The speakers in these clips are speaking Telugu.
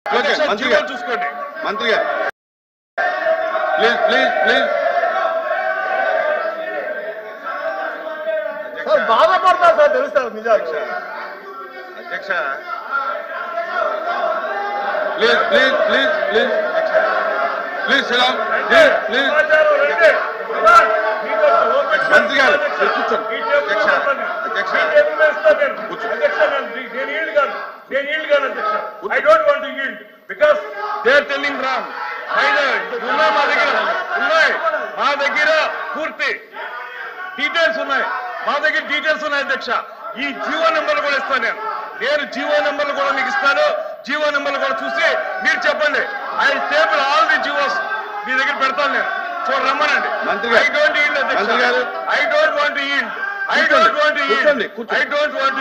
మంత్రి గారు చూసుకోండి. మంత్రి గారు ప్లీజ్ ప్లీజ్ ప్లీజ్. బాధపడతారు సార్, తెలుస్తారు నిజాలు. అధ్యక్ష please please please please please please. మంత్రి గారు కూర్చోండి. అధ్యక్ష అధ్యక్ష I don't want to yield because they are telling wrong. మా దగ్గర పూర్తి డీటెయిల్స్ ఉన్నాయి, మా దగ్గర డీటెయిల్స్ ఉన్నాయి అధ్యక్ష. ఈ జీవో నెంబర్లు కూడా ఇస్తాను నేను జీవో నెంబర్లు కూడా మీకు ఇస్తాను. జీవో నెంబర్లు కూడా చూసి మీరు చెప్పండి. I table all the GOs మీ దగ్గర పెడతాను నేను. చూడ రమ్మనండి. ఐ డోంట్ ఈల్డ్ అధ్యక్ష. I don't want to yield. I don't want to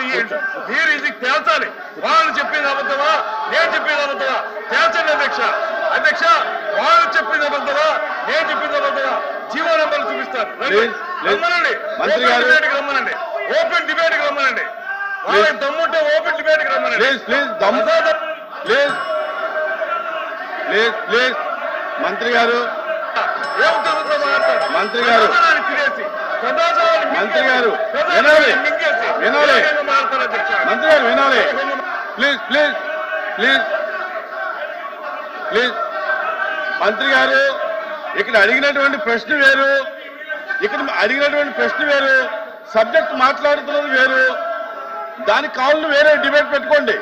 yield. మీరు ఇది తేల్చాలి. వాళ్ళు చెప్పింది అబద్ధమా, నేను చెప్పింది అబద్ధమా తేల్చండి అధ్యక్ష. అధ్యక్ష వాళ్ళు చెప్పింది అబద్ధమా, నేను చెప్పింది అబద్ధమా జీవో నెంబర్లు చూపిస్తారు. రమ్మనండి, డిబేట్కి రమ్మనండి, ఓపెన్ డిబేట్కి రమ్మనండి. వాళ్ళకి దమ్ముంటే ఓపెన్ డిబేట్కి రమ్మనండి. Please please please please please. మంత్రి గారు మంత్రి గారు మంత్రి గారు వినాలి వినాలి. మంత్రి గారు వినాలి. Please please please please. మంత్రి గారు ఇక్కడ అడిగినటువంటి ప్రశ్న వేరు, ఇక్కడ అడిగినటువంటి ప్రశ్న వేరు, సబ్జెక్ట్ మాట్లాడుతున్నది వేరు. దానికి కావాలని వేరే డిబేట్ పెట్టుకోండి.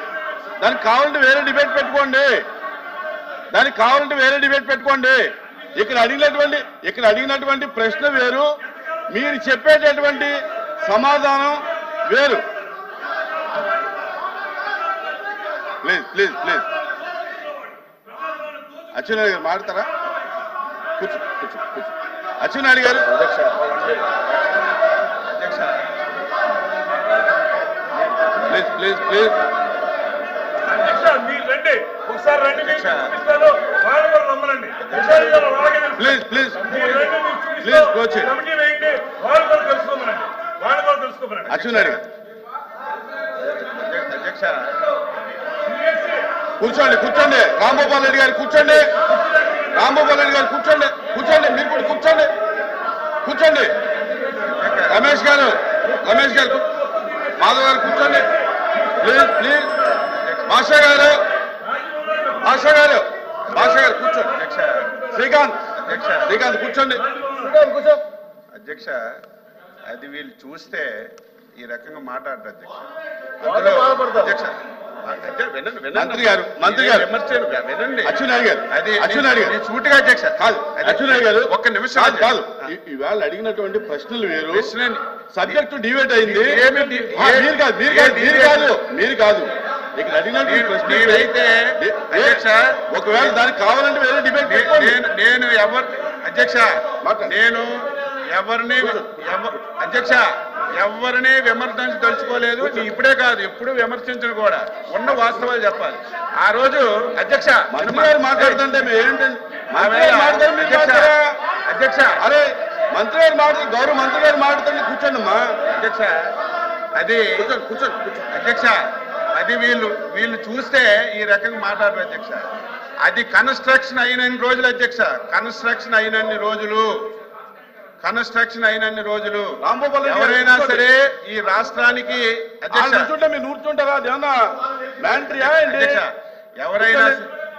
దానికి కావాలంటే వేరే డిబేట్ పెట్టుకోండి. దానికి కావాలంటే వేరే డిబేట్ పెట్టుకోండి. ఇక్కడ అడిగినటువంటి ప్రశ్న వేరు, మీరు చెప్పేటటువంటి సమాధానం వేరు. Please please please. అచ్చెన్నాయుడు గారు మాట్లాడతారా? కూర్చో కూర్చో కూర్చో. అచ్చెన్నాయుడు గారు. అధ్యక్ష ప్లీజ్ ప్లీజ్ ప్లీజ్. మీరు రండి, ఒకసారి రండి, వాళ్ళు కూడా రమ్మనండి. Please please please coach. Committee వేయండి, వాళ్ళు కూడా తెలుసుకోమనండి, వాళ్ళు కూడా తెలుసుకోమనండి. అచ్చెన్నాయుడు గారు. అధ్యక్ష కూర్చోండి కూర్చోండి. రాంగోపాల్ రెడ్డి గారు కూర్చోండి. రాంగోపాల్ రెడ్డి గారు కూర్చోండి కూర్చోండి. మీరు కూడా కూర్చోండి కూర్చోండి. రమేష్ గారు మాధవ్ గారు కూర్చోండి. Please please. భాషా గారు కూర్చోండి. శ్రీకాంత్ కూర్చోండి. అధ్యక్ష అది వీళ్ళు చూస్తే ఈ రకంగా మాట్లాడరు అధ్యక్ష. అధ్యక్ష మంత్రి గారు వినండి. అచ్చెన్నాయుడు గారు సూటిగా అధ్యక్ష కాదు. అచ్చెన్నాయుడు గారు ఒక్క నిమిషం కాదు. ఇవాళ అడిగినటువంటి ప్రశ్నలు వేరు, సబ్జెక్టు డిబేట్ అయింది. మీరు కాదు ఇక్కడ అడిగినటువంటి ప్రశ్న అయితే అధ్యక్ష ఒకవేళ దానికి కావాలంటే వేరే డిబేట్ నేను ఎవరిని విమర్శించదలుచుకోలేదు. ఇప్పుడే కాదు, ఎప్పుడు విమర్శించను కూడా. ఉన్న వాస్తవాలు చెప్పాలి. ఆ రోజు అధ్యక్ష మాట్లాడుతుంటే అధ్యక్ష అరే మంత్రి గారు మాట్లాడు, గౌరవ మంత్రి గారు మాట్లాడుతుంటే కూర్చోండి అమ్మా. అధ్యక్ష అది కూర్చోండి. అధ్యక్ష అది వీళ్ళు చూస్తే ఈ రకంగా మాట్లాడరు అధ్యక్ష. అది కన్స్ట్రక్షన్ అయినన్ని రోజులు అధ్యక్ష. కన్స్ట్రక్షన్ అయినన్ని రోజులు ఎవరైనా సరే ఈ రాష్ట్రానికి మీరు నూర్చుంటారా? అధ్యక్ష ఎవరైనా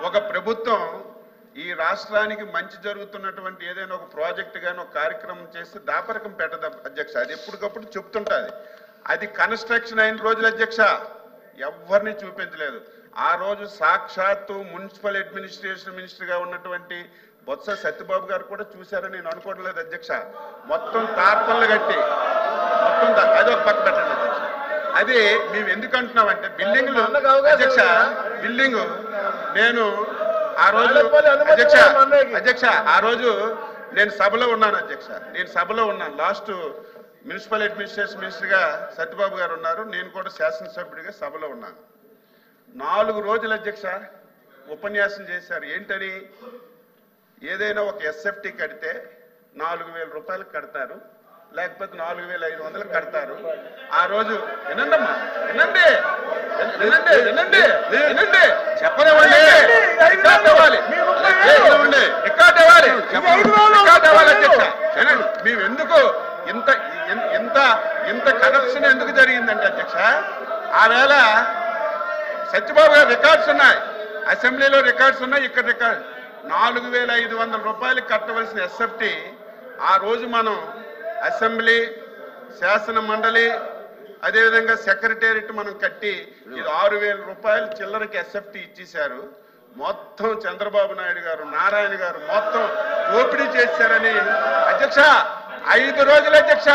ఒక ప్రభుత్వం ఈ రాష్ట్రానికి మంచి జరుగుతున్నటువంటి ఏదైనా ఒక ప్రాజెక్ట్ కానీ ఒక కార్యక్రమం చేస్తే దాపరకం పెట్టదు అధ్యక్ష. అది ఎప్పటికప్పుడు చెప్తుంటది. అది కన్స్ట్రక్షన్ అయిన రోజులు అధ్యక్ష ఎవరిని చూపించలేదు. ఆ రోజు సాక్షాత్తు మున్సిపల్ అడ్మినిస్ట్రేషన్ మినిస్టర్ గా ఉన్నటువంటి బొత్స సత్యబాబు గారు కూడా చూశారని నేను అనుకోవడం లేదు అధ్యక్ష. మొత్తం తార్పన్లు కట్టి మొత్తం అది ఒక పక్క పెట్టండి అధ్యక్ష. అది మేము ఎందుకు అంటున్నామంటే బిల్డింగ్లు అధ్యక్ష, బిల్డింగ్ నేను ఆ రోజు అధ్యక్ష ఆ రోజు నేను సభలో ఉన్నాను అధ్యక్ష. లాస్ట్ మున్సిపల్ అడ్మినిస్ట్రేషన్ మినిస్టర్ గా సత్యబాబు గారు ఉన్నారు, నేను కూడా శాసనసభ్యుడిగా సభలో ఉన్నాను. 4 రోజులు అధ్యక్ష ఉపన్యాసం చేశారు. ఏంటని, ఏదైనా ఒక ఎస్ఎఫ్టీ కడితే 4,000 రూపాయలు కడతారు, లేకపోతే 4,500 కడతారు. ఆ రోజు వినండమ్మా, వినండి వినండి వినండి వినండి, చెప్పనివ్వండి, రికార్డ్ ఇవ్వాలి, రికార్డ్ ఇవ్వాలి, రికార్డ్ ఇవ్వాలి అధ్యక్ష. వినండి, మేము ఎందుకు ఇంత ఇంత ఇంత కరప్షన్ ఎందుకు జరిగిందంటే అధ్యక్ష, ఆవేళ సత్యబాబు గారు రికార్డ్స్ ఉన్నాయి, అసెంబ్లీలో రికార్డ్స్ ఉన్నాయి, ఇక్కడ రికార్డ్ 4,500 రూపాయలు కట్టవలసిన ఎస్ఎఫ్టీ ఆ రోజు మనం అసెంబ్లీ, శాసన మండలి, అదేవిధంగా సెక్రటేరియట్ మనం కట్టి ఇది 6,000 రూపాయలు చిల్లరకి ఎస్ఎఫ్టీ ఇచ్చేశారు. మొత్తం చంద్రబాబు నాయుడు గారు, నారాయణ గారు మొత్తం దోపిడీ చేశారని అధ్యక్ష 5 రోజులు అధ్యక్ష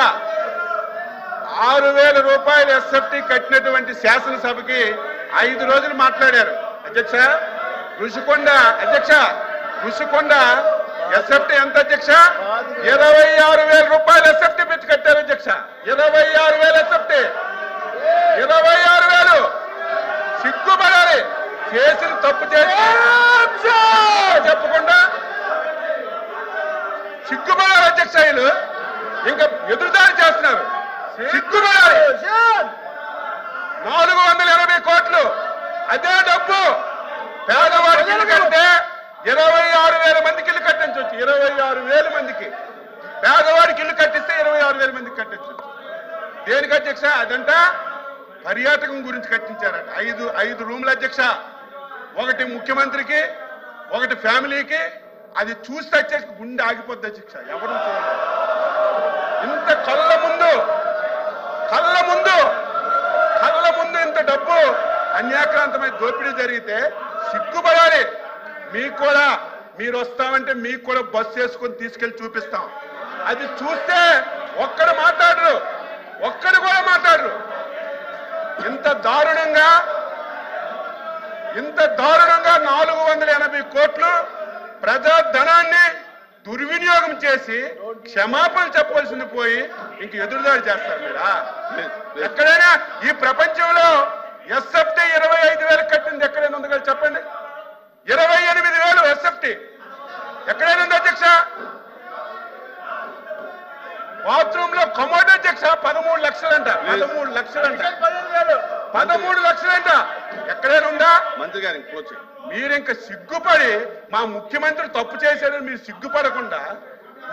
6,000 రూపాయలు ఎస్ఎఫ్టీ కట్టినటువంటి శాసనసభకి 5 రోజులు మాట్లాడారు అధ్యక్ష. ఋషికొండ అధ్యక్ష, ఋషికొండ ఎస్ఎఫ్టీ ఎంత అధ్యక్ష? 26,000 రూపాయలు ఎస్ఎఫ్టీ పెట్టి కట్టారు అధ్యక్ష. 26,000 ఎస్ఎఫ్టీ, 26,000. సిగ్గుపడాలి, చేసిన తప్పు చేసి చెప్పకుండా సిగ్గుపడాలి అధ్యక్ష. వీళ్ళు ఇంకా ఎదురుదాడి చేస్తున్నారు, సిగ్గుపడాలి. 480 కోట్లు అదే డబ్బు పేదవాడికి ఇల్లు కడితే 26,000 మందికి ఇల్లు కట్టించవచ్చు. 26,000 మందికి పేదవాడికి ఇల్లు కట్టిస్తే 26,000 మందికి కట్టించవచ్చు. దేనికి అధ్యక్ష? అదంట పర్యాటకం గురించి కట్టించారట. 5 రూముల అధ్యక్ష, ఒకటి ముఖ్యమంత్రికి, ఒకటి ఫ్యామిలీకి. అది చూస్తే అధ్యక్ష గుండె ఆగిపోద్ది అధ్యక్ష. ఎవరు చూడాలి ఇంత కళ్ళ ముందు ఇంత డబ్బు అన్యాక్రాంతమైన దోపిడీ జరిగితే సిగ్గుపడాలి. మీకు కూడా మీరు వస్తామంటే మీకు కూడా బస్సు వేసుకొని తీసుకెళ్లి చూపిస్తాం. అది చూస్తే ఒక్కడు కూడా మాట్లాడరు. ఇంత దారుణంగా 480 కోట్లు ప్రజా ధనాన్ని దుర్వినియోగం చేసి క్షమాపణ చెప్పవలసింది పోయి ఇంక ఎదురుదాడి చేస్తారు మీరా? ఎక్కడైనా ఈ ప్రపంచంలో ఎస్ఎఫ్టీ 25,000 కట్టింది ఎక్కడైనా ఉంది కదా చెప్పండి? 28,000 ఎస్ఎఫ్టీ ఎక్కడైనా ఉంది అధ్యక్ష? బాత్రూమ్ లో కమోడ్ అధ్యక్ష 13 లక్షలంట. 13 లక్షలంట ఎక్కడైనా ఉందా? మంత్రి గారు మీరు ఇంకా సిగ్గుపడి మా ముఖ్యమంత్రి తప్పు చేశాడని మీరు సిగ్గుపడకుండా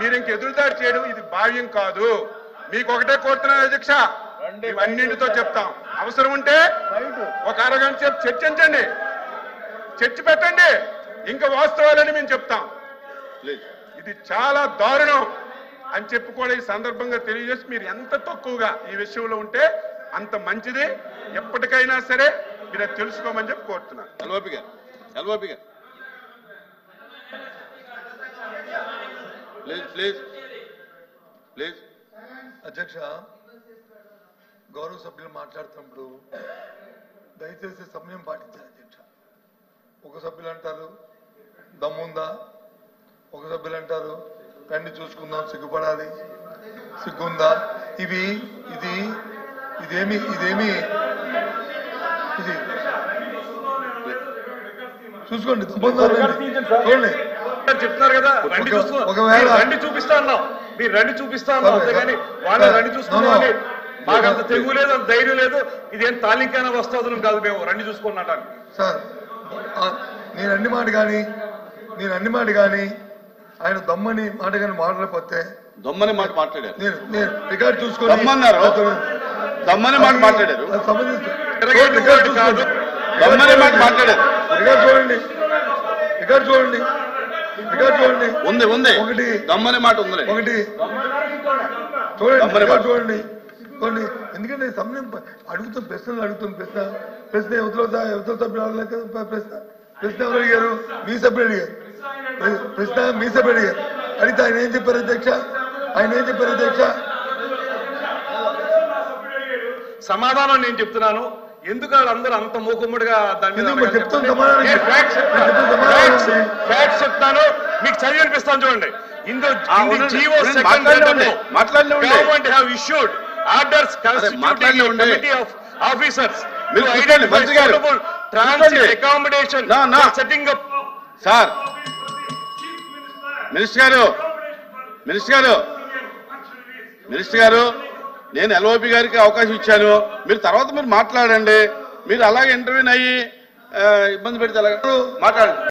మీరు ఇంక ఎదురుదాడి చేయడం ఇది భావ్యం కాదు. మీకు ఒకటే కోరుతున్నాను అధ్యక్ష, అన్నింటితో చెప్తాం. అవసరం ఉంటే ఒక అరగంట సేపు చర్చించండి, చర్చ పెట్టండి, ఇంకా వాస్తవాలని మేము చెప్తాం. ఇది చాలా దారుణం అని చెప్పి కూడా ఈ సందర్భంగా తెలియజేసి మీరు ఎంత తక్కువగా ఈ విషయంలో ఉంటే అంత మంచిది. ఎప్పటికైనా సరే మీరు అది తెలుసుకోమని చెప్పి కోరుతున్నాను. ఎల్ఓపి గారు ప్లీజ్. అధ్యక్ష, గౌరవ సభ్యులు మాట్లాడుతున్నప్పుడు దయచేసి సమయం పాటించాలి అధ్యక్ష. ఒక సభ్యులు అంటారు దమ్ముందా, ఒక సభ్యులు అంటారు రండి చూసుకుందాం, సిగ్గుపడాలి, సిగ్గుందా. ఇదేమి చూసుకోండి, చూడండి చెప్తున్నారు కదా, రండి చూపిస్తా అన్నాం, మీరు రండి చూపిస్తా అన్నాం, అంతేగాని వాళ్ళని రండి చూసుకున్నామని మాకు అంత తెగువ లేదు, అంత ధైర్యం లేదు. ఇదేం తాలింకైనా వస్తుంది కాదు, మేము రండి చూసుకున్నట్టు సార్. నేను అన్ని మాట కానీ ఆయన దమ్మని మాట కానీ మాట్లాడకపోతే దమ్మని మాట మాట్లాడారు. నేను రికార్డు చూసుకొని దమ్మని మాట మాట్లాడారు. రికార్డు చూడండి. ఉంది ఒకటి దమ్మని మాట ఉంది, ఒకటి చూడండి. ఎందుకంటే సమయం అడుగుతున్న ప్రశ్న యువతల సభ్యులు ప్రశ్న ఎవరు అడిగారు? మీ సభ్యులు అడిగారు అడిగితే ఆయన ఏం చెప్పారు అధ్యక్ష? సమాధానం నేను చెప్తున్నాను. ఎందుకు వాళ్ళందరూ అంత మూకుమ్మడిగా దాని మీద చెప్తాను, మీకు చదివి అనిపిస్తాను చూడండి. GO second government have issued orders constituting committee of officers transit accommodation setting up. Sir minister గారు మినిస్టర్ గారు, నేను ఎల్ఓపి గారికి అవకాశం ఇచ్చాను, మీరు తర్వాత మీరు మాట్లాడండి. మీరు అలాగే ఇంటర్వ్యూని అయ్యి ఇబ్బంది పెడితే అలాగే మాట్లాడండి.